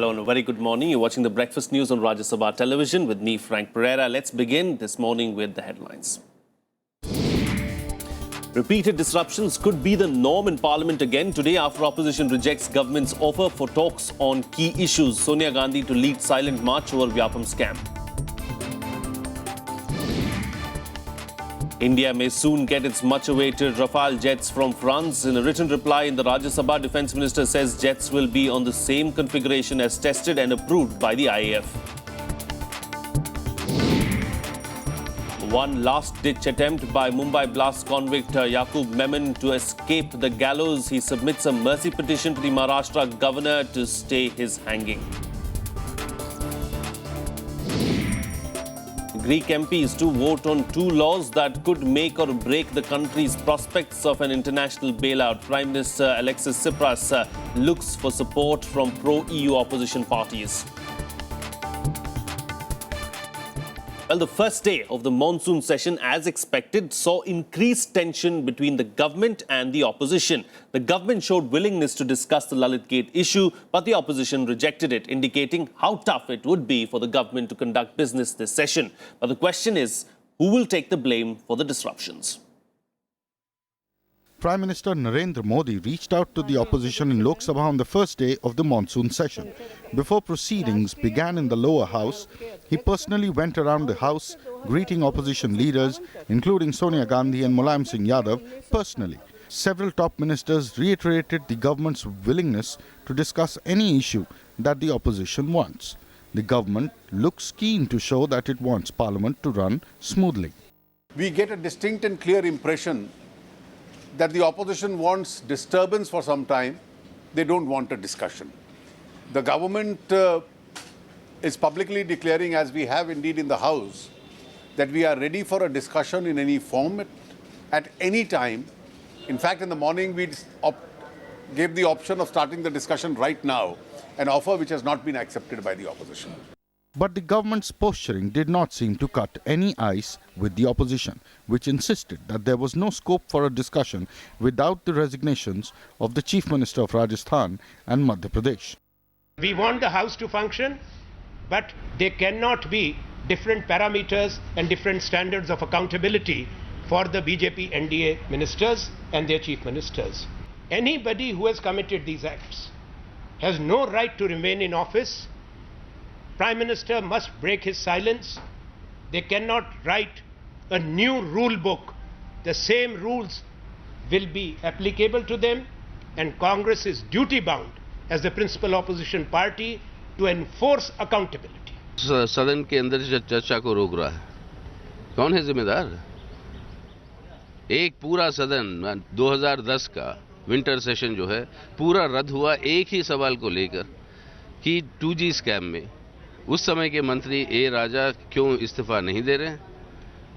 Hello and a very good morning. You're watching the Breakfast News on Rajya Sabha television with me, Frank Pereira. Let's begin this morning with the headlines. Repeated disruptions could be the norm in Parliament again today after opposition rejects government's offer for talks on key issues. Sonia Gandhi to lead silent march over Vyapam scam. India may soon get its much-awaited Rafale jets from France. In a written reply in the Rajya Sabha, Defence Minister says jets will be on the same configuration as tested and approved by the IAF. One last-ditch attempt by Mumbai blast convict Yaqub Memon to escape the gallows. He submits a mercy petition to the Maharashtra governor to stay his hanging. Greek MPs to vote on two laws that could make or break the country's prospects of an international bailout. Prime Minister Alexis Tsipras looks for support from pro-EU opposition parties. Well, the first day of the monsoon session, as expected, saw increased tension between the government and the opposition. The government showed willingness to discuss the Lalit Gate issue, but the opposition rejected it, indicating how tough it would be for the government to conduct business this session. But the question is, who will take the blame for the disruptions? Prime Minister Narendra Modi reached out to the opposition in Lok Sabha on the first day of the monsoon session. Before proceedings began in the lower house, he personally went around the house greeting opposition leaders, including Sonia Gandhi and Mulayam Singh Yadav, personally. Several top ministers reiterated the government's willingness to discuss any issue that the opposition wants. The government looks keen to show that it wants Parliament to run smoothly. We get a distinct and clear impression that the opposition wants disturbance for some time. They don't want a discussion. The government is publicly declaring, as we have indeed in the House, that we are ready for a discussion in any form at any time. In fact, in the morning, we gave the option of starting the discussion right now, an offer which has not been accepted by the opposition. But the government's posturing did not seem to cut any ice with the opposition, which insisted that there was no scope for a discussion without the resignations of the Chief Minister of Rajasthan and Madhya Pradesh. We want the House to function, but there cannot be different parameters and different standards of accountability for the BJP NDA ministers and their chief ministers. Anybody who has committed these acts has no right to remain in office. Prime Minister must break his silence. They cannot write a new rule book. The same rules will be applicable to them, and Congress is duty-bound as the principal opposition party to enforce accountability. सदन के अंदर चर्चा को रोक रहा है, कौन है जिम्मेदार? एक पूरा सदन 2010 का विंटर सेशन जो है पूरा रद्द हुआ एक ही सवाल को लेकर कि 2G स्कैम में उस समय के मंत्री ए राजा क्यों इस्तीफा नहीं दे रहे हैं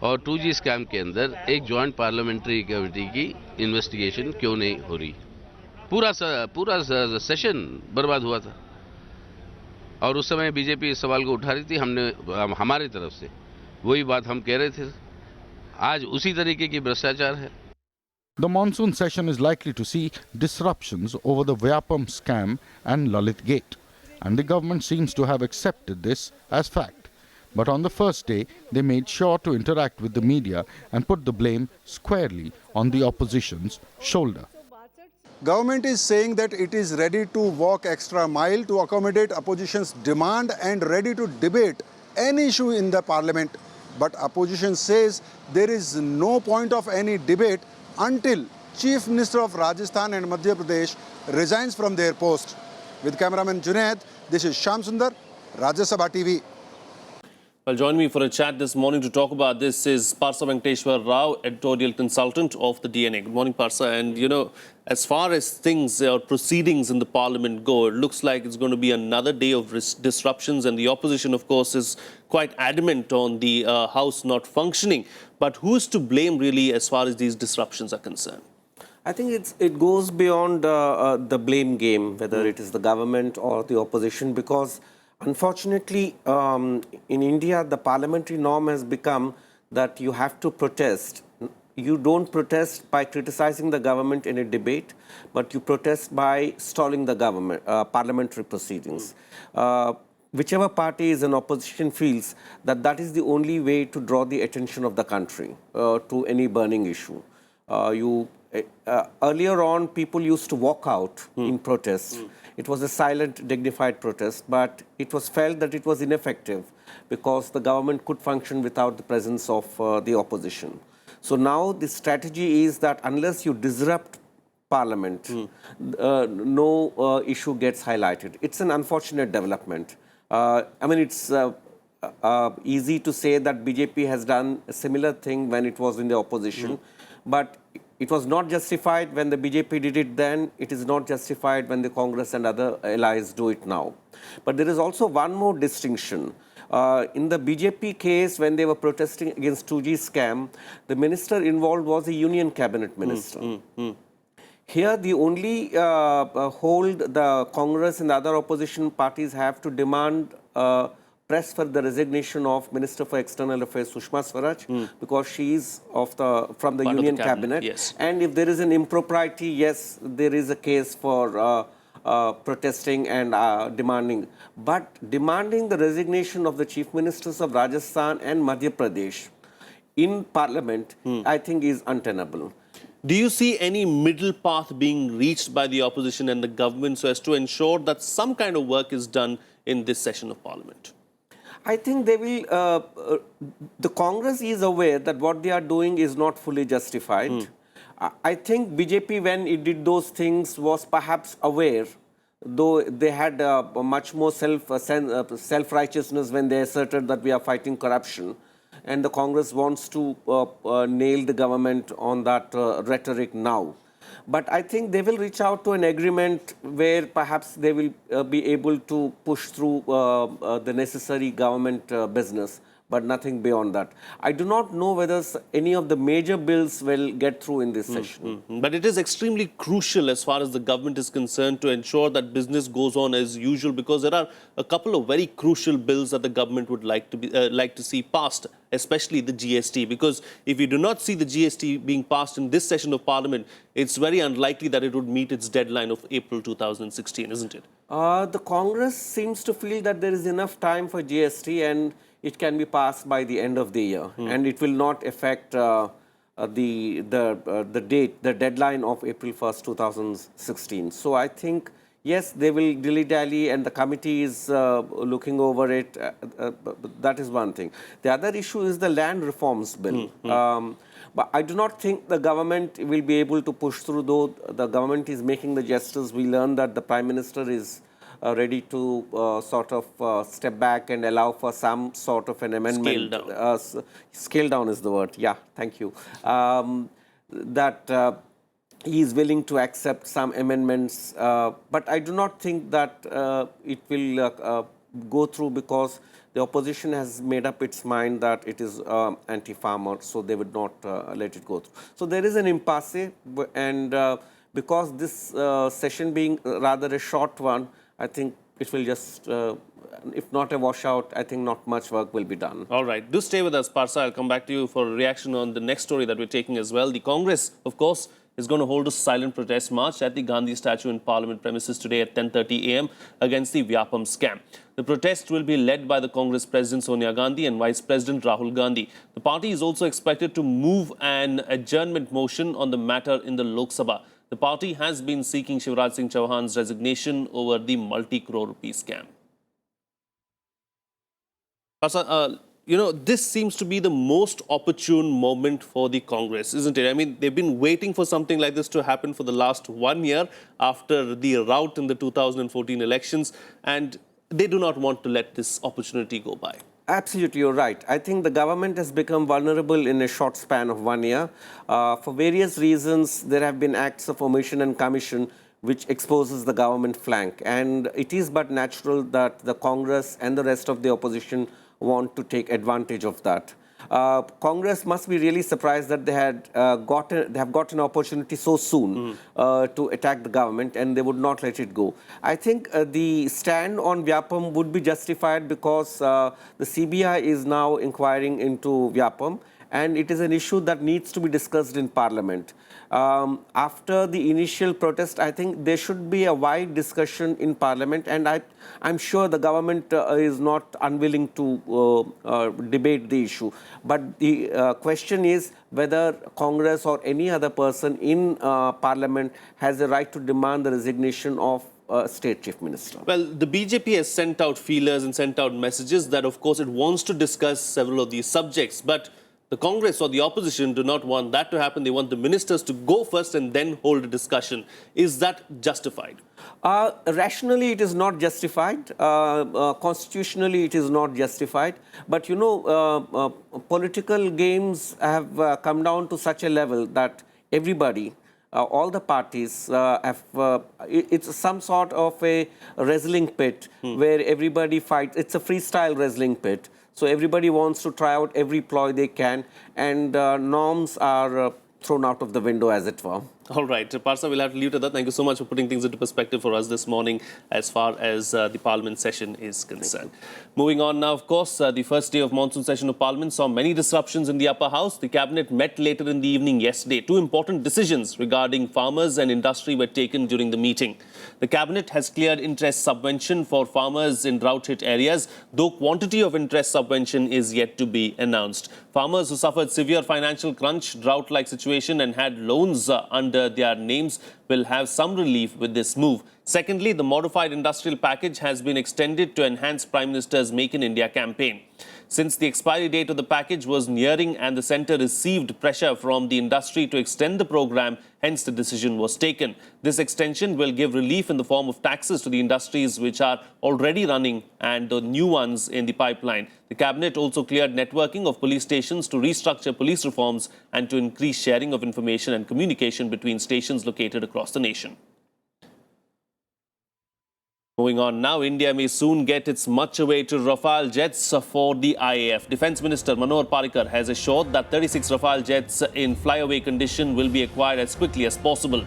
और 2G स्कैम के अंदर एक जॉइंट पार्लियामेंट्री कमेटी की इन्वेस्टिगेशन क्यों नहीं हो रही? पूरा सेशन बर्बाद हुआ था और उस समय बीजेपी इस सवाल को उठा रही थी। हमारी तरफ से वही बात हम कह रहे थे। आज उसी तरीके की भ्रष्टाचार है। The monsoon session is likely to see disruptions over the Vyapam scam and Lalit Gate, and the government seems to have accepted this as fact. But on the first day, they made sure to interact with the media and put the blame squarely on the opposition's shoulder. Government is saying that it is ready to walk extra mile to accommodate opposition's demand and ready to debate any issue in the parliament. But opposition says there is no point of any debate until Chief Minister of Rajasthan and Madhya Pradesh resigns from their post. With cameraman Junaid, this is Shyam Sundar, Rajya Sabha TV. Well, join me for a chat this morning to talk about this is Parsa Venkateshwar Rao, editorial consultant of the DNA. Good morning, Parsa. And, you know, as far as things or proceedings in the parliament go, it looks like it's going to be another day of disruptions. And the opposition, of course, is quite adamant on the House not functioning. But who is to blame, really, as far as these disruptions are concerned? I think it goes beyond the blame game, whether it is the government or the opposition, because unfortunately, in India, the parliamentary norm has become that you have to protest you don't protest by criticizing the government in a debate, but you protest by stalling the government, parliamentary proceedings. Whichever party is in opposition feels that that is the only way to draw the attention of the country to any burning issue. Earlier on, people used to walk out in protest. It was a silent, dignified protest, but it was felt that it was ineffective because the government could function without the presence of the opposition. So now the strategy is that unless you disrupt Parliament, no issue gets highlighted. It's an unfortunate development. I mean, it's easy to say that BJP has done a similar thing when it was in the opposition, but it was not justified when the BJP did it then. It is not justified when the Congress and other allies do it now. But there is also one more distinction. In the BJP case, when they were protesting against 2G scam, the minister involved was a union cabinet minister. Here, the only hold the Congress and the other opposition parties have to demand press for the resignation of Minister for External Affairs Sushma Swaraj because she is from the union cabinet. Yes. And if there is an impropriety, yes, there is a case for protesting and demanding. But demanding the resignation of the chief ministers of Rajasthan and Madhya Pradesh in parliament, I think is untenable. Do you see any middle path being reached by the opposition and the government so as to ensure that some kind of work is done in this session of parliament? I think they will, the Congress is aware that what they are doing is not fully justified. I think BJP, when it did those things, was perhaps aware, though they had much more self-righteousness when they asserted that we are fighting corruption. And the Congress wants to nail the government on that rhetoric now. But I think they will reach out to an agreement where perhaps they will be able to push through the necessary government business, but nothing beyond that. I do not know whether any of the major bills will get through in this session. But it is extremely crucial as far as the government is concerned to ensure that business goes on as usual, because there are a couple of very crucial bills that the government would like to see passed, especially the GST. Because if you do not see the GST being passed in this session of Parliament, it's very unlikely that it would meet its deadline of April 2016, isn't it? The Congress seems to feel that there is enough time for GST and it can be passed by the end of the year, and it will not affect the deadline of April 1st, 2016. So I think, yes, they will dilly-dally, and the committee is looking over it. That is one thing. The other issue is the land reforms bill. But I do not think the government will be able to push through, though the government is making the gestures. We learned that the Prime Minister is ready to sort of step back and allow for some sort of an amendment. Scale down. Scale down is the word. Yeah, thank you. That he is willing to accept some amendments. But I do not think that it will go through because the opposition has made up its mind that it is anti-farmer, so they would not let it go through. So there is an impasse, and because this session being rather a short one, I think it will just, if not a washout, I think not much work will be done. All right. Do stay with us, Parsa. I'll come back to you for a reaction on the next story that we're taking as well. The Congress, of course, is going to hold a silent protest march at the Gandhi statue in Parliament premises today at 10:30 a.m. against the Vyapam scam. The protest will be led by the Congress President Sonia Gandhi and Vice President Rahul Gandhi. The party is also expected to move an adjournment motion on the matter in the Lok Sabha. The party has been seeking Shivraj Singh Chauhan's resignation over the multi-crore rupee scam. Parsa, you know, this seems to be the most opportune moment for the Congress, isn't it? I mean, they've been waiting for something like this to happen for the last 1 year after the rout in the 2014 elections, and they do not want to let this opportunity go by. Absolutely, you're right. I think the government has become vulnerable in a short span of 1 year. For various reasons, there have been acts of omission and commission which exposes the government flank. And it is but natural that the Congress and the rest of the opposition want to take advantage of that. Congress must be really surprised that they have got an opportunity so soon to attack the government, and they would not let it go. I think the stand on Vyapam would be justified because the CBI is now inquiring into Vyapam, and it is an issue that needs to be discussed in Parliament. After the initial protest, I think there should be a wide discussion in Parliament, and I'm sure the government is not unwilling to debate the issue. But the question is whether Congress or any other person in Parliament has the right to demand the resignation of State Chief Minister. Well, the BJP has sent out feelers and sent out messages that, of course, it wants to discuss several of these subjects. But the Congress or the opposition do not want that to happen. They want the ministers to go first and then hold a discussion. Is that justified? Rationally, it is not justified. Constitutionally, it is not justified. But, you know, political games have come down to such a level that everybody, all the parties it's some sort of a wrestling pit where everybody fights. It's a freestyle wrestling pit. So everybody wants to try out every ploy they can, and norms are thrown out of the window, as it were. All right, Parsa, we'll have to leave it at that. Thank you so much for putting things into perspective for us this morning as far as the Parliament session is concerned. Moving on now, of course, the first day of monsoon session of Parliament saw many disruptions in the upper house. The Cabinet met later in the evening yesterday. Two important decisions regarding farmers and industry were taken during the meeting. The Cabinet has cleared interest subvention for farmers in drought-hit areas, though quantity of interest subvention is yet to be announced. Farmers who suffered severe financial crunch, drought-like situation and had loans under their names will have some relief with this move. Secondly, the modified industrial package has been extended to enhance Prime Minister's Make in India campaign. Since the expiry date of the package was nearing and the centre received pressure from the industry to extend the programme, hence the decision was taken. This extension will give relief in the form of taxes to the industries which are already running and the new ones in the pipeline. The Cabinet also cleared networking of police stations to restructure police reforms and to increase sharing of information and communication between stations located across the nation. Moving on now, India may soon get its much-awaited Rafale jets for the IAF. Defence Minister Manohar Parrikar has assured that 36 Rafale jets in flyaway condition will be acquired as quickly as possible.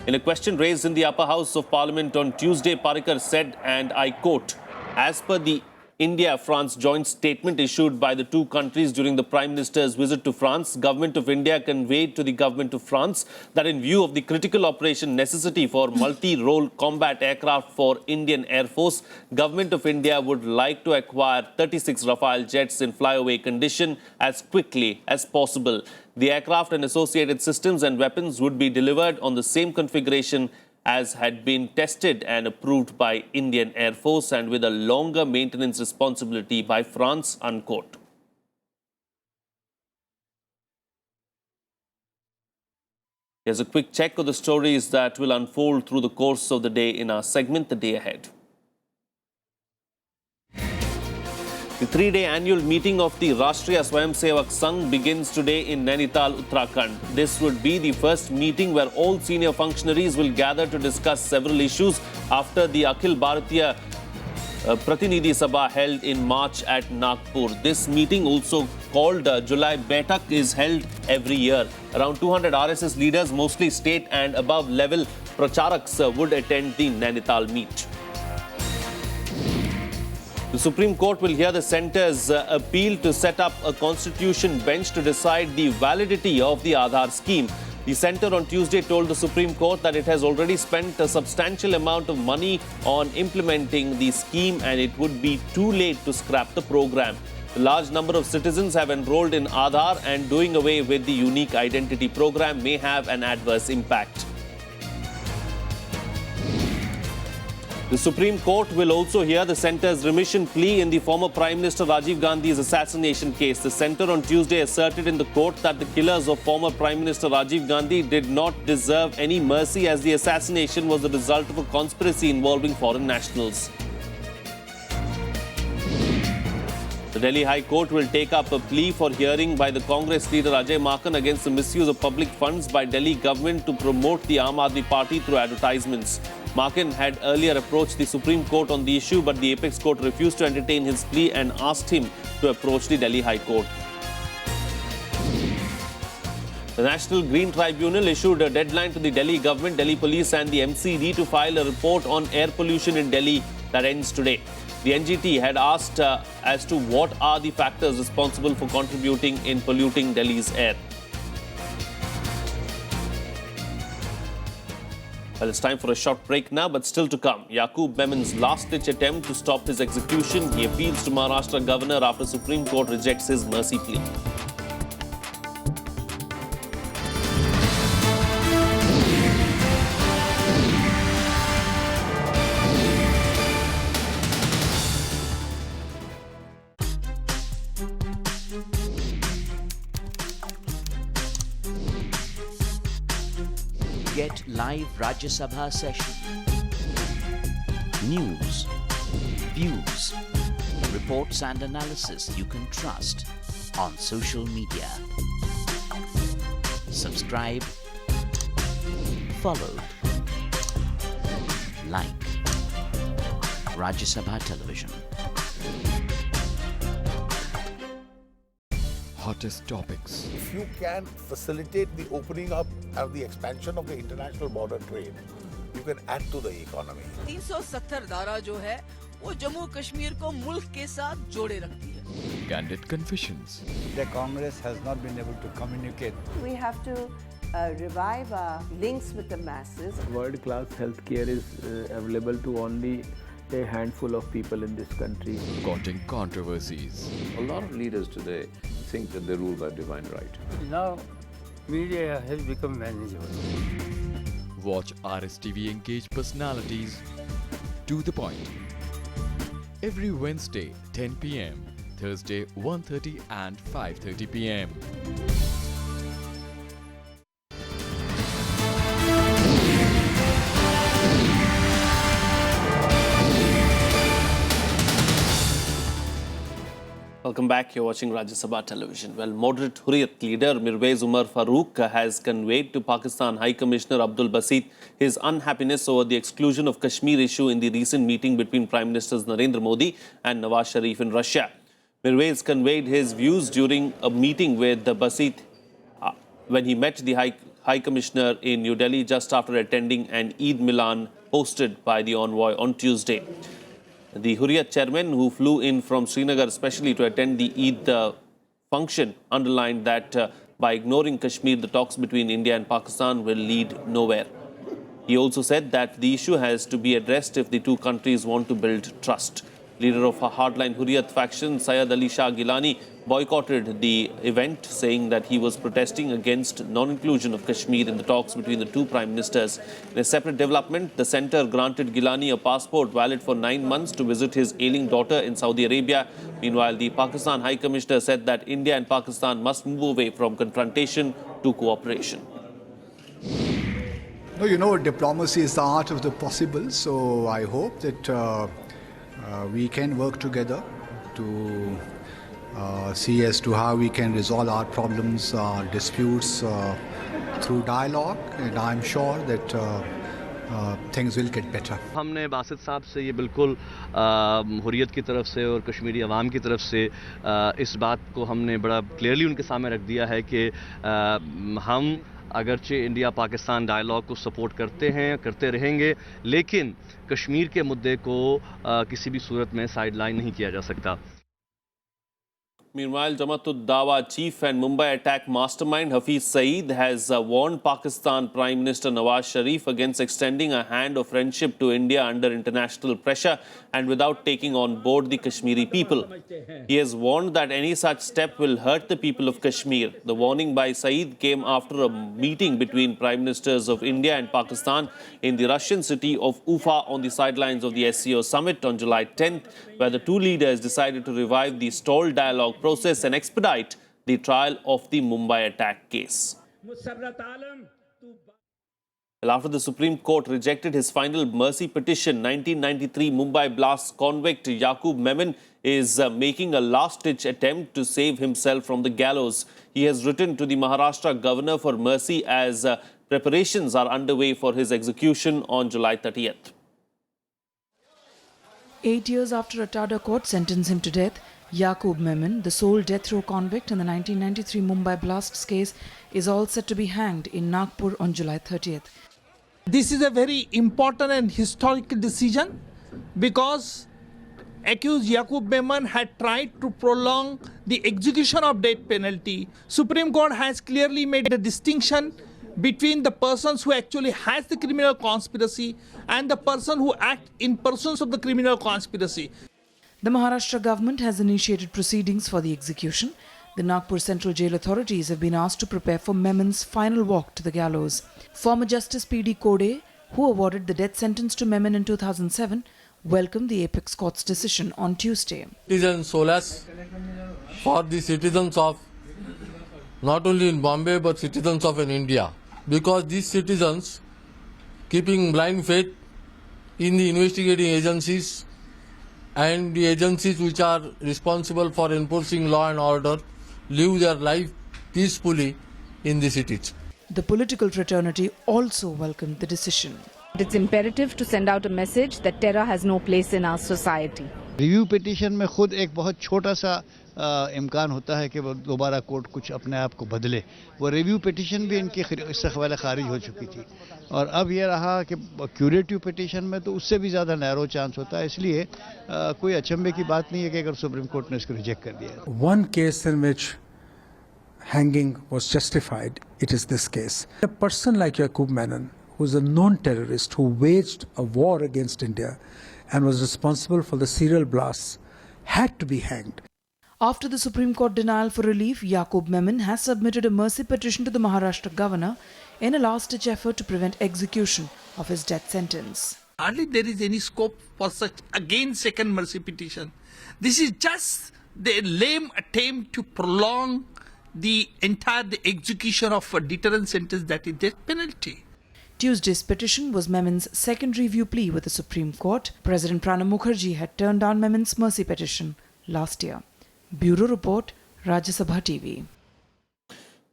In a question raised in the upper house of Parliament on Tuesday, Parrikar said, and I quote, "As per the India-France joint statement issued by the two countries during the Prime Minister's visit to France, Government of India conveyed to the Government of France that in view of the critical operation necessity for multi-role combat aircraft for Indian Air Force, Government of India would like to acquire 36 Rafale jets in flyaway condition as quickly as possible. The aircraft and associated systems and weapons would be delivered on the same configuration as had been tested and approved by Indian Air Force and with a longer maintenance responsibility by France," unquote. Here's a quick check of the stories that will unfold through the course of the day in our segment, The Day Ahead. The three-day annual meeting of the Rashtriya Swayamsevak Sangh begins today in Nainital, Uttarakhand. This would be the first meeting where all senior functionaries will gather to discuss several issues after the Akhil Bharatiya Pratinidhi Sabha held in March at Nagpur. This meeting, also called July Baitak, is held every year. Around 200 RSS leaders, mostly state and above level pracharaks, would attend the Nainital meet. The Supreme Court will hear the centre's appeal to set up a constitution bench to decide the validity of the Aadhaar scheme. The centre on Tuesday told the Supreme Court that it has already spent a substantial amount of money on implementing the scheme and it would be too late to scrap the program. A large number of citizens have enrolled in Aadhaar and doing away with the unique identity program may have an adverse impact. The Supreme Court will also hear the centre's remission plea in the former Prime Minister Rajiv Gandhi's assassination case. The centre on Tuesday asserted in the court that the killers of former Prime Minister Rajiv Gandhi did not deserve any mercy as the assassination was the result of a conspiracy involving foreign nationals. The Delhi High Court will take up a plea for hearing by the Congress leader Ajay Maken against the misuse of public funds by Delhi government to promote the Aam Aadmi Party through advertisements. Maken had earlier approached the Supreme Court on the issue, but the Apex Court refused to entertain his plea and asked him to approach the Delhi High Court. The National Green Tribunal issued a deadline to the Delhi government, Delhi police and the MCD to file a report on air pollution in Delhi that ends today. The NGT had asked as to what are the factors responsible for contributing in polluting Delhi's air. Well, it's time for a short break now, but still to come. Yaqub Memon's last-ditch attempt to stop his execution. He appeals to Maharashtra governor after Supreme Court rejects his mercy plea. Get live Rajya Sabha session. News, views, reports and analysis you can trust on social media. Subscribe, follow, like Rajya Sabha Television. Hottest topics. If you can facilitate the opening up and the expansion of the international border trade, you can add to the economy. 370 धारा जो है वो जम्मू कश्मीर को मुल्क के साथ जोड़े रखती है. Candid confessions. The Congress has not been able to communicate. We have to revive our links with the masses. World-class healthcare is available to only a handful of people in this country. Causing controversies. A lot of leaders today think that they rule by divine right. Now, media has become manageable. Watch RSTV engaged personalities to the point. Every Wednesday, 10 p.m., Thursday, 1:30 and 5:30 p.m. Welcome back. You're watching Rajya Sabha Television. Well, moderate Hurriyat leader Mirwaiz Umar Farooq has conveyed to Pakistan High Commissioner Abdul Basit his unhappiness over the exclusion of Kashmir issue in the recent meeting between Prime Ministers Narendra Modi and Nawaz Sharif in Russia. Mirwaiz conveyed his views during a meeting with Basit when he met the High Commissioner in New Delhi just after attending an Eid Milan hosted by the envoy on Tuesday. The Hurriyat chairman, who flew in from Srinagar especially to attend the Eid function, underlined that by ignoring Kashmir, the talks between India and Pakistan will lead nowhere. He also said that the issue has to be addressed if the two countries want to build trust. Leader of a hardline Hurriyat faction, Syed Ali Shah Gilani, boycotted the event, saying that he was protesting against non-inclusion of Kashmir in the talks between the two prime ministers. In a separate development, the centre granted Gilani a passport valid for 9 months to visit his ailing daughter in Saudi Arabia. Meanwhile, the Pakistan High Commissioner said that India and Pakistan must move away from confrontation to cooperation. No, you know, diplomacy is the art of the possible, so I hope that we can work together to see as to how we can resolve our problems, disputes through dialogue, and I'm sure that things will get better. हमने बासित साहब से ये बिल्कुल हुर्रियत की तरफ से और कश्मीरी अवाम की तरफ से इस बात को हमने बड़ा क्लियरली उनके सामने रख दिया है कि हम अगरचे इंडिया पाकिस्तान डायलॉग को सपोर्ट करते हैं, करते रहेंगे, लेकिन कश्मीर के मुद्दे को किसी भी सूरत में साइडलाइन नहीं किया जा सकता. Meanwhile, Jamaat-ud-Dawa chief and Mumbai attack mastermind Hafiz Saeed has warned Pakistan Prime Minister Nawaz Sharif against extending a hand of friendship to India under international pressure and without taking on board the Kashmiri people. He has warned that any such step will hurt the people of Kashmir. The warning by Saeed came after a meeting between Prime Ministers of India and Pakistan in the Russian city of Ufa on the sidelines of the SCO summit on July 10th, where the two leaders decided to revive the stalled dialogue process and expedite the trial of the Mumbai attack case. Well, after the Supreme Court rejected his final mercy petition, 1993 Mumbai blast convict Yaqub Memon is making a last-ditch attempt to save himself from the gallows. He has written to the Maharashtra governor for mercy as preparations are underway for his execution on July 30th. 8 years after a Tata court sentenced him to death, Yaqub Memon, the sole death row convict in the 1993 Mumbai blasts case, is all set to be hanged in Nagpur on July 30th. This is a very important and historic decision because accused Yaqub Memon had tried to prolong the execution of death penalty. Supreme Court has clearly made a distinction between the persons who actually has the criminal conspiracy and the person who act in pursuance of the criminal conspiracy. The Maharashtra government has initiated proceedings for the execution. The Nagpur Central Jail authorities have been asked to prepare for Memon's final walk to the gallows. Former Justice P.D. Kode, who awarded the death sentence to Memon in 2007, welcomed the Apex Court's decision on Tuesday. It is a solace for the citizens of not only in Bombay but citizens of India, because these citizens, keeping blind faith in the investigating agencies and the agencies which are responsible for enforcing law and order, live their life peacefully in the cities. The political fraternity also welcomed the decision. It's imperative to send out a message that terror has no place in our society. Review petition में खुद एक बहुत छोटा सा इम्कान होता है कि वो दोबारा कोर्ट कुछ अपने आप को बदले. वो रिव्यू पिटीशन भी इनकी इससे पहले खारिज हो चुकी थी और अब ये रहा कि क्यूरेटिव पिटीशन में तो उससे भी ज़्यादा नैरो चांस होता है. इसलिए कोई अचंभे की बात नहीं है कि अगर सुप्रीम कोर्ट ने इसको रिजेक्ट कर दिया. One case in which hanging was justified, it is this case. A person like Yaqub Memon, who is a known terrorist who waged a war against India and was responsible for the serial blasts, had to be hanged. After the Supreme Court denial for relief, Yaqub Memon has submitted a mercy petition to the Maharashtra governor in a last-ditch effort to prevent execution of his death sentence. Hardly there is any scope for such again second mercy petition. This is just the lame attempt to prolong the execution of a deterrent sentence, that is death penalty. Tuesday's petition was Memon's second review plea with the Supreme Court. President Pranab Mukherjee had turned down Memon's mercy petition last year. Bureau Report, Rajya Sabha TV.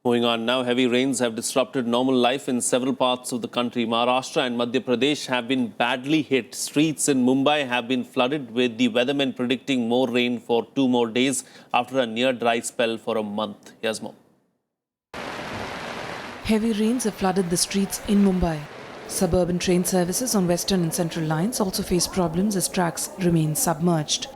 Moving on now, heavy rains have disrupted normal life in several parts of the country. Maharashtra and Madhya Pradesh have been badly hit. Streets in Mumbai have been flooded, with the weathermen predicting more rain for 2 more days after a near dry spell for a month. Here's more. Heavy rains have flooded the streets in Mumbai. Suburban train services on western and central lines also face problems as tracks remain submerged.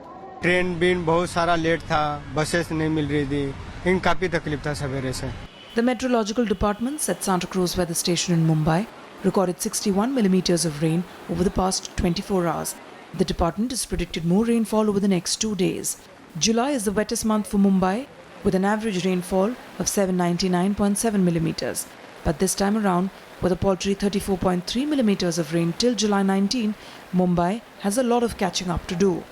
Train भी बहुत सारा late था, buses नहीं मिल रही थी, इन काफ़ी तकलीफ था सवेरे से. The meteorological departments at Santa Cruz weather station in Mumbai recorded 61 millimeters of rain over the past 24 hours. The department has predicted more rainfall over the next 2 days. July is the wettest month for Mumbai, with an average rainfall of 799.7 millimeters. But this time around, with a paltry 34.3 millimeters of rain till July 19, Mumbai has a lot of catching up to do.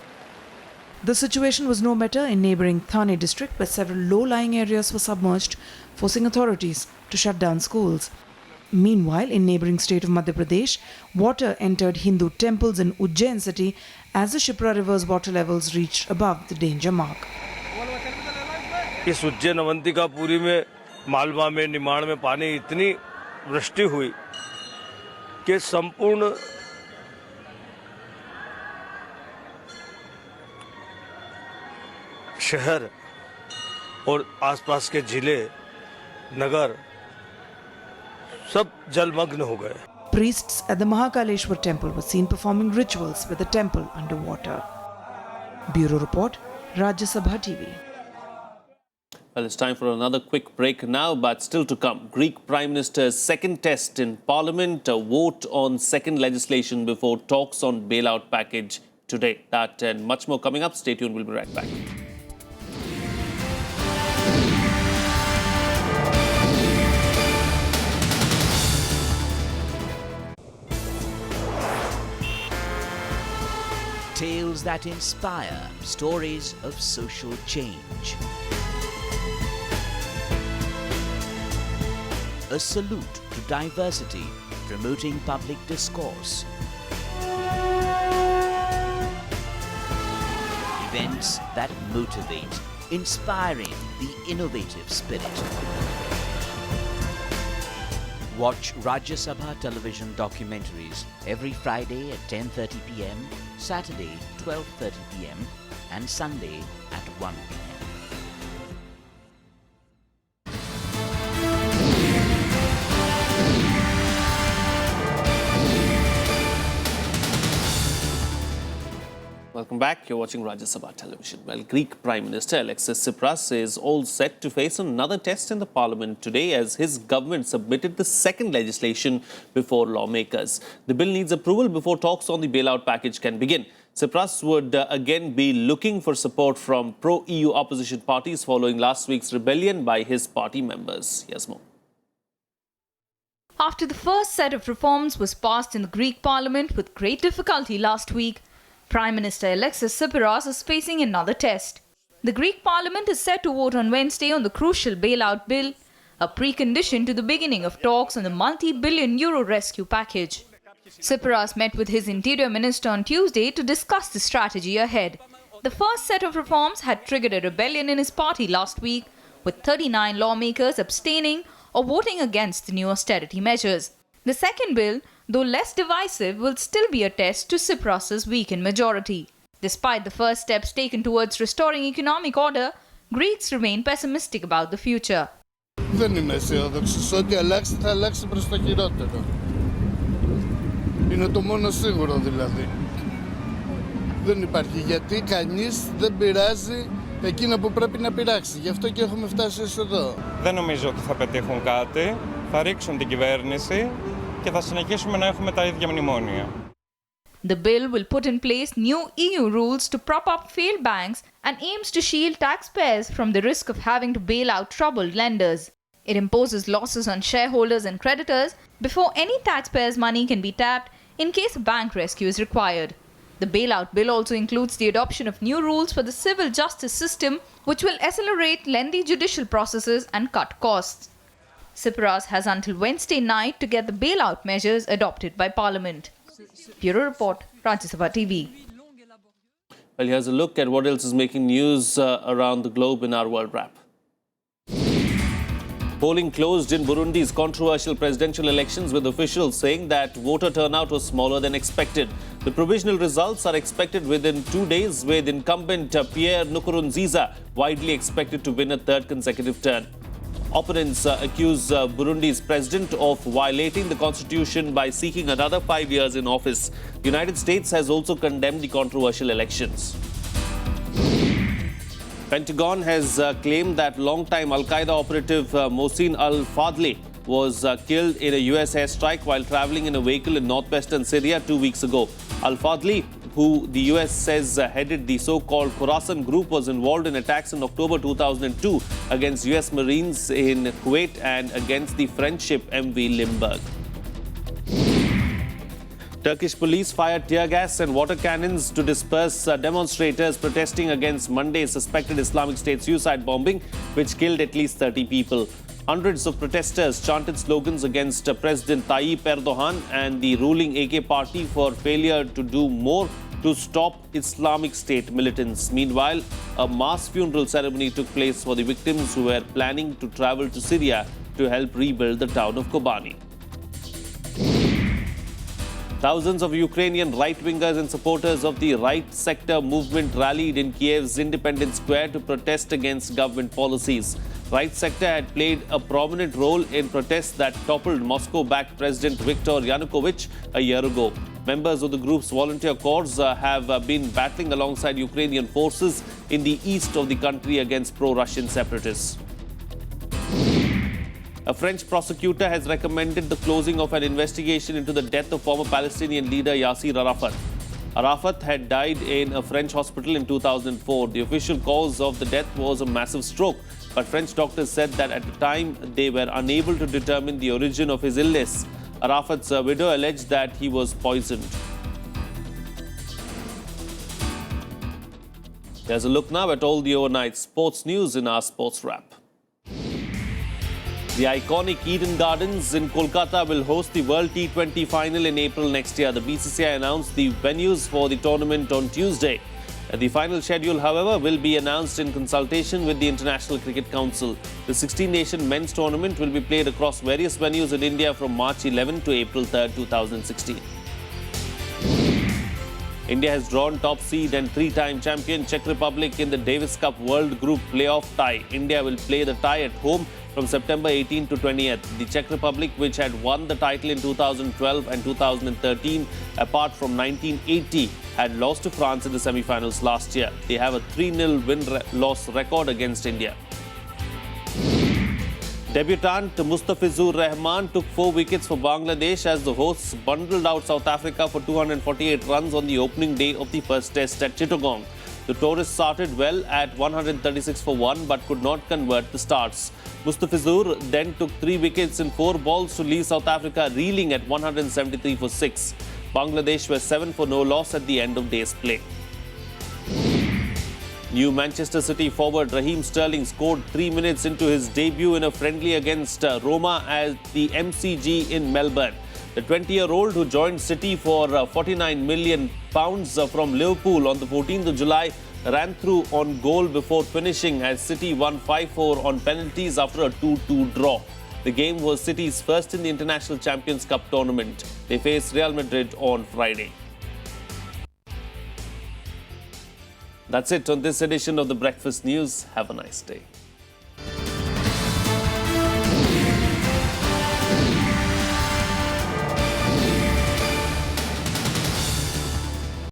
The situation was no better in neighbouring Thane district, where several low-lying areas were submerged, forcing authorities to shut down schools. Meanwhile, in neighbouring state of Madhya Pradesh, water entered Hindu temples in Ujjain city as the Shipra river's water levels reached above the danger mark. इस उज्जैन अवंतिकापुरी में मालवा में निमाड़ में पानी इतनी वृष्टि हुई कि संपूर्ण शहर और आसपास के जिले नगर सब जलमग्न हो गए. Priests at the Mahakaleshwar temple were seen performing rituals with the temple underwater. Bureau Report, Rajya Sabha TV. Well, it's time for another quick break now, but still to come. Greek Prime Minister's second test in Parliament, a vote on second legislation before talks on bailout package today. That and much more coming up. Stay tuned, we'll be right back. Tales that inspire, stories of social change. A salute to diversity, promoting public discourse. Events that motivate, inspiring the innovative spirit. Watch Rajya Sabha television documentaries every Friday at 10:30 p.m, Saturday 12:30 p.m, and Sunday at 1 p.m. Welcome back. You're watching Rajya Sabha television. Well, Greek Prime Minister Alexis Tsipras is all set to face another test in the parliament today as his government submitted the second legislation before lawmakers. The bill needs approval before talks on the bailout package can begin. Tsipras would again be looking for support from pro-EU opposition parties following last week's rebellion by his party members. Yes, more. After the first set of reforms was passed in the Greek parliament with great difficulty last week, Prime Minister Alexis Tsipras is facing another test. The Greek parliament is set to vote on Wednesday on the crucial bailout bill, a precondition to the beginning of talks on the multi-billion euro rescue package. Tsipras met with his interior minister on Tuesday to discuss the strategy ahead. The first set of reforms had triggered a rebellion in his party last week, with 39 lawmakers abstaining or voting against the new austerity measures. The second bill, though less divisive, will still be a test to Tsipras' weakened majority. Despite the first steps taken towards restoring economic order, Greeks remain pessimistic about the future. Δεν είμαι αισιόδοξος. Ό,τι αλλάξει θα αλλάξει προς το χειρότερο. Είναι το μόνο σίγουρο δηλαδή. Δεν υπάρχει γιατί κανείς δεν πειράζει εκείνα που πρέπει να πειράξει. Γι' αυτό και έχουμε φτάσει ως εδώ. Δεν νομίζω ότι θα πετύχουν κάτι. Θα ρίξουν την κυβέρνηση και θα συνεχίσουμε να έχουμε τα ίδια μνημόνια. The bill will put in place new EU rules to prop up failed banks and aims to shield taxpayers from the risk of having to bail out troubled lenders. It imposes losses on shareholders and creditors before any taxpayers' money can be tapped in case a bank rescue is required. The bailout bill also includes the adoption of new rules for the civil justice system, which will accelerate lengthy judicial processes and cut costs. Tsipras has until Wednesday night to get the bailout measures adopted by Parliament. Bureau Report, Rajya Sabha TV. Well, here's a look at what else is making news around the globe in our World Wrap. Polling closed in Burundi's controversial presidential elections, with officials saying that voter turnout was smaller than expected. The provisional results are expected within 2 days, with incumbent Pierre Nkurunziza widely expected to win a third consecutive term. Opponents accuse Burundi's president of violating the constitution by seeking another 5 years in office. The United States has also condemned the controversial elections. Pentagon has claimed that long-time Al-Qaeda operative Mohsin al-Fadli was killed in a US airstrike while traveling in a vehicle in northwestern Syria 2 weeks ago. Al-Fadli, who the US says headed the so-called Khorasan group, was involved in attacks in October 2002 against US Marines in Kuwait and against the French ship MV Limburg. Turkish police fired tear gas and water cannons to disperse demonstrators protesting against Monday's suspected Islamic State suicide bombing, which killed at least 30 people. Hundreds of protesters chanted slogans against President Tayyip Erdogan and the ruling AK party for failure to do more to stop Islamic State militants. Meanwhile, a mass funeral ceremony took place for the victims who were planning to travel to Syria to help rebuild the town of Kobani. Thousands of Ukrainian right-wingers and supporters of the right sector movement rallied in Kiev's Independence Square to protest against government policies. Right sector had played a prominent role in protests that toppled Moscow-backed President Viktor Yanukovych a year ago. Members of the group's volunteer corps have been battling alongside Ukrainian forces in the east of the country against pro-Russian separatists. A French prosecutor has recommended the closing of an investigation into the death of former Palestinian leader Yasser Arafat. Arafat had died in a French hospital in 2004. The official cause of the death was a massive stroke, but French doctors said that at the time they were unable to determine the origin of his illness. Arafat's widow alleged that he was poisoned. Here's a look now at all the overnight sports news in our Sports Wrap. The iconic Eden Gardens in Kolkata will host the World T20 final in April next year. The BCCI announced the venues for the tournament on Tuesday. The final schedule, however, will be announced in consultation with the International Cricket Council. The 16-nation men's tournament will be played across various venues in India from March 11 to April 3, 2016. India has drawn top seed and three-time champion Czech Republic in the Davis Cup World Group playoff tie. India will play the tie at home from September 18 to 20th. The Czech Republic, which had won the title in 2012 and 2013, apart from 1980, had lost to France in the semi-finals last year. They have a 3-0 win-loss record against India. Debutant Mustafizur Rahman took 4 wickets for Bangladesh as the hosts bundled out South Africa for 248 runs on the opening day of the first test at Chittagong. The tourists started well at 136 for 1 but could not convert the starts. Mustafizur then took 3 wickets in 4 balls to leave South Africa reeling at 173 for 6. Bangladesh were 7 for no loss at the end of day's play. New Manchester City forward Raheem Sterling scored 3 minutes into his debut in a friendly against Roma at the MCG in Melbourne. The 20-year-old who joined City for £49 million from Liverpool on the 14th of July ran through on goal before finishing as City won 5-4 on penalties after a 2-2 draw. The game was City's first in the International Champions Cup tournament. They face Real Madrid on Friday. That's it on this edition of the Breakfast News. Have a nice day.